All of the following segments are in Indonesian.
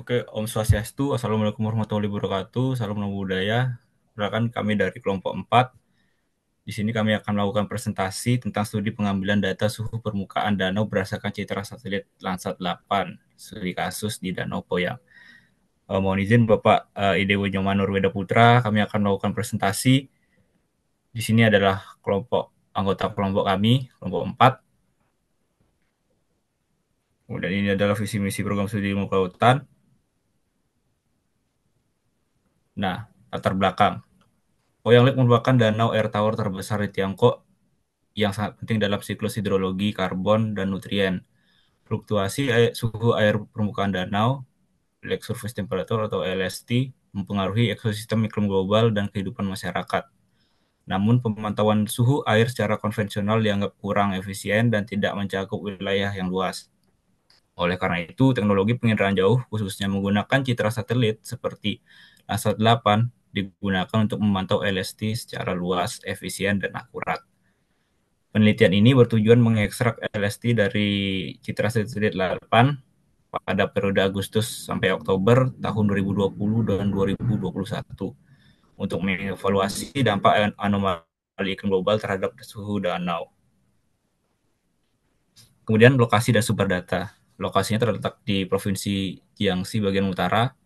Oke, Om Swastiastu, Assalamualaikum warahmatullahi wabarakatuh, salam budaya. Perkenalkan kami dari kelompok 4. Di sini kami akan melakukan presentasi tentang studi pengambilan data suhu permukaan danau berdasarkan citra satelit Landsat 8, studi kasus di Danau Poyang. Mohon izin Bapak Idewo Nyoman Nurweda Putra, kami akan melakukan presentasi. Di sini adalah anggota kelompok kami, kelompok 4. Kemudian ini adalah visi misi program studi ilmu kelautan. Nah, latar belakang. Poyang Lake merupakan danau air tawar terbesar di Tiongkok yang sangat penting dalam siklus hidrologi, karbon, dan nutrien. Fluktuasi suhu air permukaan danau, Lake Surface Temperature atau LST, mempengaruhi ekosistem iklim global dan kehidupan masyarakat. Namun pemantauan suhu air secara konvensional dianggap kurang efisien dan tidak mencakup wilayah yang luas. Oleh karena itu, teknologi penginderaan jauh, khususnya menggunakan citra satelit seperti Landsat 8, digunakan untuk memantau LST secara luas, efisien, dan akurat. Penelitian ini bertujuan mengekstrak LST dari citra satelit 8 pada periode Agustus sampai Oktober tahun 2020 dan 2021 untuk mengevaluasi dampak anomali iklim global terhadap suhu danau. Kemudian lokasi dan sumber data. Lokasinya terletak di Provinsi Jiangxi bagian utara.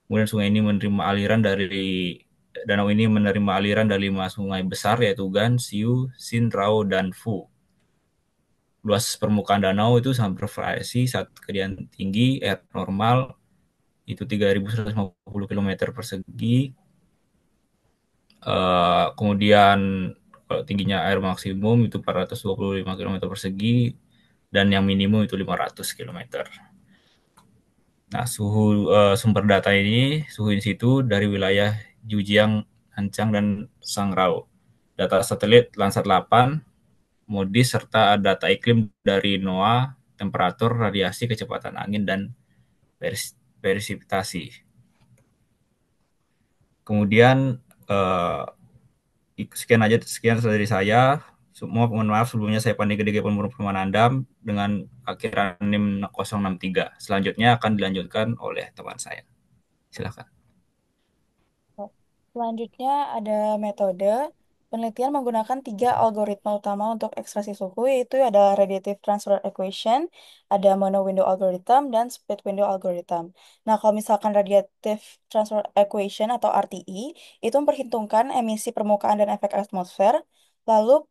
Kemudian sungai ini menerima aliran dari danau ini menerima aliran dari 5 sungai besar yaitu Gan, Siu, Xin, Rao, dan Fu. Luas permukaan danau itu sangat bervariasi saat ketinggian tinggi, air normal itu 3.150 km persegi. Kemudian kalau tingginya air maksimum itu 425 km persegi dan yang minimum itu 500 km. Nah, sumber data ini, suhu in situ dari wilayah Jujiang, Hancang, dan Sangrau. Data satelit Landsat 8, MODIS, serta data iklim dari NOAA, temperatur, radiasi, kecepatan angin, dan presipitasi. Kemudian eh, sekian dari saya. Semua mohon maaf sebelumnya saya Pandi Gede Permanandam dengan akhiran NIM 063. Selanjutnya akan dilanjutkan oleh teman saya. Silakan. Selanjutnya ada metode penelitian menggunakan tiga algoritma utama untuk ekstraksi suhu, yaitu ada radiative transfer equation, ada mono window algorithm, dan split window algorithm. Nah, kalau misalkan radiative transfer equation atau RTE itu memperhitungkan emisi permukaan dan efek atmosfer, lalu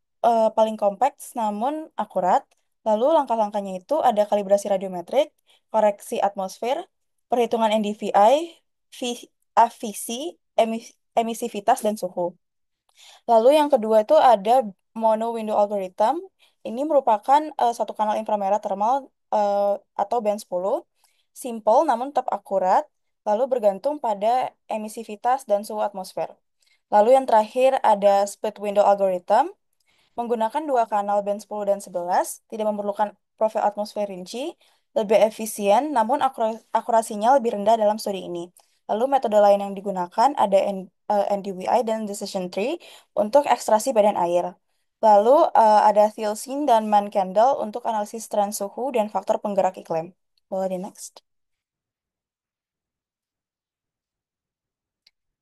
paling kompleks namun akurat. Lalu langkah-langkahnya itu ada kalibrasi radiometrik, koreksi atmosfer, perhitungan NDVI, visi, emisivitas, dan suhu. Lalu yang kedua itu ada mono window algorithm. Ini merupakan satu kanal inframerah thermal atau band 10. Simple namun tetap akurat, lalu bergantung pada emisivitas dan suhu atmosfer. Lalu yang terakhir ada split window algorithm. Menggunakan dua kanal band 10 dan 11, tidak memerlukan profil atmosfer rinci, lebih efisien, namun akurasinya lebih rendah dalam studi ini. Lalu metode lain yang digunakan ada NDVI dan Decision Tree untuk ekstraksi badan air. Lalu ada Thielsen dan Mann-Kendall untuk analisis tren suhu dan faktor penggerak iklim. Boleh di next.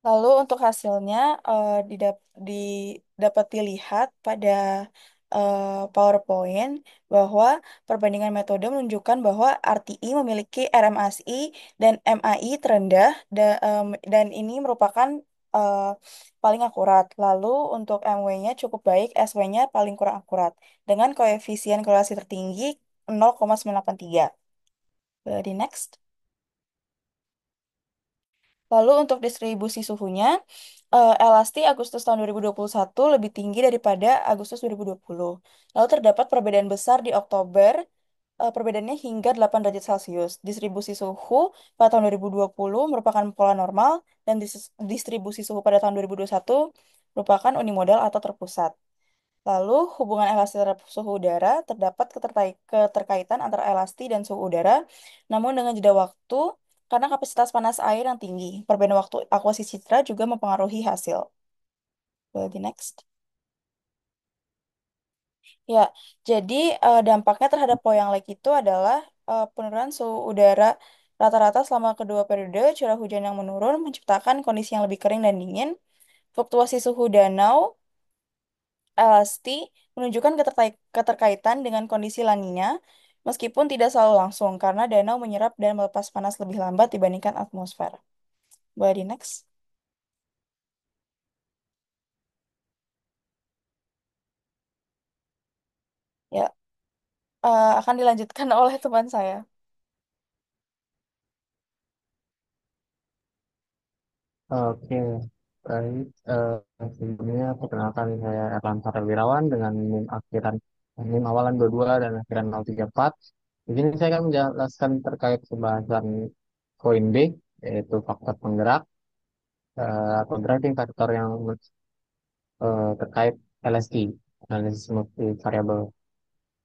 Lalu untuk hasilnya dapat dilihat pada eh, PowerPoint bahwa perbandingan metode menunjukkan bahwa RTI memiliki RMSI dan MAI terendah dan ini merupakan eh, paling akurat. Lalu untuk MW-nya cukup baik, SW-nya paling kurang akurat dengan koefisien korelasi tertinggi 0,983. Di next. Lalu untuk distribusi suhunya, elasti Agustus tahun 2021 lebih tinggi daripada Agustus 2020. Lalu terdapat perbedaan besar di Oktober, perbedaannya hingga 8 derajat Celcius. Distribusi suhu pada tahun 2020 merupakan pola normal dan distribusi suhu pada tahun 2021 merupakan unimodal atau terpusat. Lalu, hubungan elasti terhadap suhu udara terdapat keterkaitan antara elasti dan suhu udara, namun dengan jeda waktu karena kapasitas panas air yang tinggi. Perbedaan waktu akuasisi citra juga mempengaruhi hasil. Di next. Ya, jadi dampaknya terhadap Poyang Lake itu adalah penurunan suhu udara Rata-rata selama kedua periode, curah hujan yang menurun menciptakan kondisi yang lebih kering dan dingin. Fluktuasi suhu danau LST menunjukkan keterkaitan dengan kondisi La Nina, meskipun tidak selalu langsung, karena danau menyerap dan melepas panas lebih lambat dibandingkan atmosfer. Boleh di next? Ya, akan dilanjutkan oleh teman saya. Oke, baik. Sebelumnya perkenalkan saya Erlanta Wirawan dengan NIM awalan 22 dan akhiran 034. Di sini saya akan menjelaskan terkait pembahasan koin B, yaitu faktor penggerak atau driving factor yang terkait LST, analisis multivariable.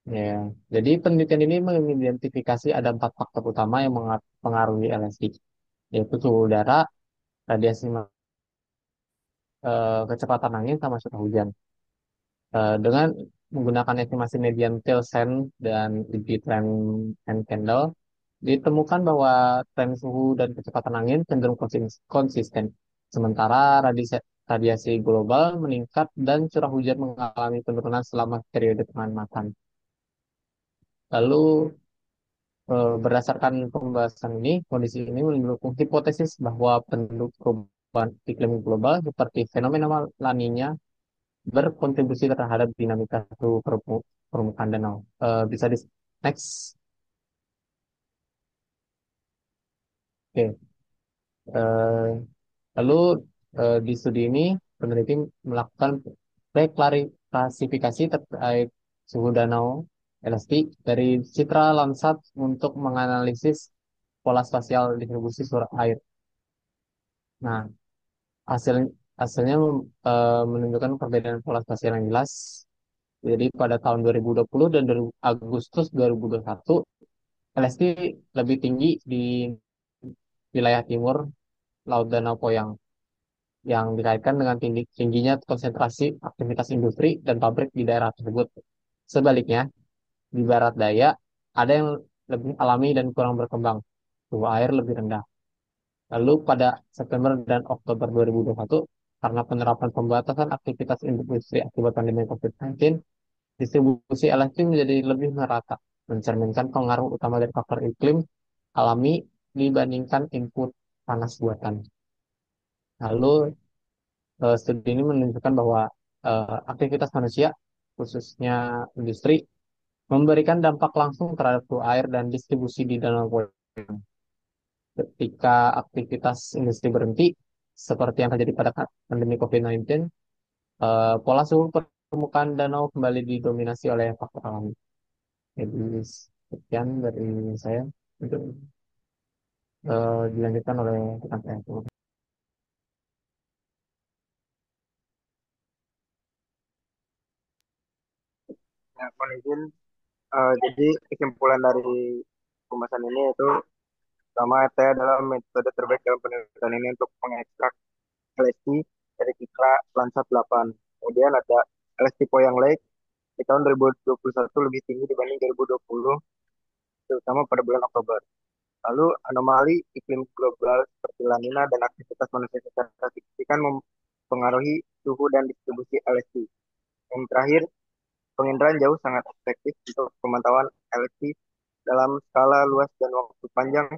Ya, jadi penelitian ini mengidentifikasi ada 4 faktor utama yang mempengaruhi LST, yaitu suhu udara, radiasi kecepatan angin sama curah hujan. Dengan menggunakan estimasi median tail send dan uji trend and candle, ditemukan bahwa tren suhu dan kecepatan angin cenderung konsisten. Sementara radiasi global meningkat dan curah hujan mengalami penurunan selama periode pengamatan. Lalu berdasarkan pembahasan ini, kondisi ini mendukung hipotesis bahwa perubahan iklim global seperti fenomena La Nina berkontribusi terhadap dinamika suhu permukaan danau. Bisa di next. Oke. Eh, Lalu di studi ini peneliti melakukan preklasifikasi terkait suhu danau elastik dari citra Landsat untuk menganalisis pola spasial distribusi surut air. Nah, hasil hasilnya menunjukkan perbedaan pola spasial yang jelas. Jadi pada tahun 2020 dan Agustus 2021, LSD lebih tinggi di wilayah timur Laut Danau Poyang yang dikaitkan dengan tingginya konsentrasi aktivitas industri dan pabrik di daerah tersebut. Sebaliknya, di barat daya ada yang lebih alami dan kurang berkembang, suhu air lebih rendah. Lalu pada September dan Oktober 2021, karena penerapan pembatasan aktivitas industri akibat pandemi COVID-19, distribusi LSD menjadi lebih merata, mencerminkan pengaruh utama dari faktor iklim alami dibandingkan input panas buatan. Lalu studi ini menunjukkan bahwa aktivitas manusia, khususnya industri, memberikan dampak langsung terhadap suhu air dan distribusi di danau Poyang. Ketika aktivitas industri berhenti, seperti yang terjadi pada pandemi COVID-19, pola suhu permukaan danau kembali didominasi oleh faktor alami. Jadi sekian dari saya untuk dilanjutkan oleh rekan saya. Ya, mohon izin. Jadi kesimpulan dari pembahasan ini itu pertama ET adalah metode terbaik dalam penelitian ini untuk mengekstrak LSD dari citra Landsat 8. Kemudian ada LSD Poyang Lake di tahun 2021 lebih tinggi dibanding 2020, terutama pada bulan Oktober. Lalu anomali iklim global seperti La Nina dan aktivitas manusia secara signifikan mempengaruhi suhu dan distribusi LSD. Yang terakhir, penginderaan jauh sangat efektif untuk pemantauan LSD dalam skala luas dan waktu panjang,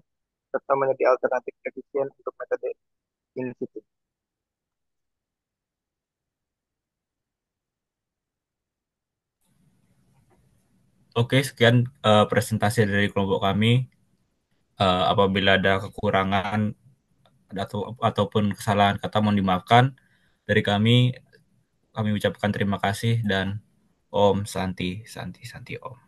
serta menjadi alternatif efisien untuk metode in situ. Oke, sekian presentasi dari kelompok kami. Apabila ada kekurangan ataupun kesalahan kata mohon dimaafkan. Dari kami ucapkan terima kasih dan Om Santi, Santi, Santi Om.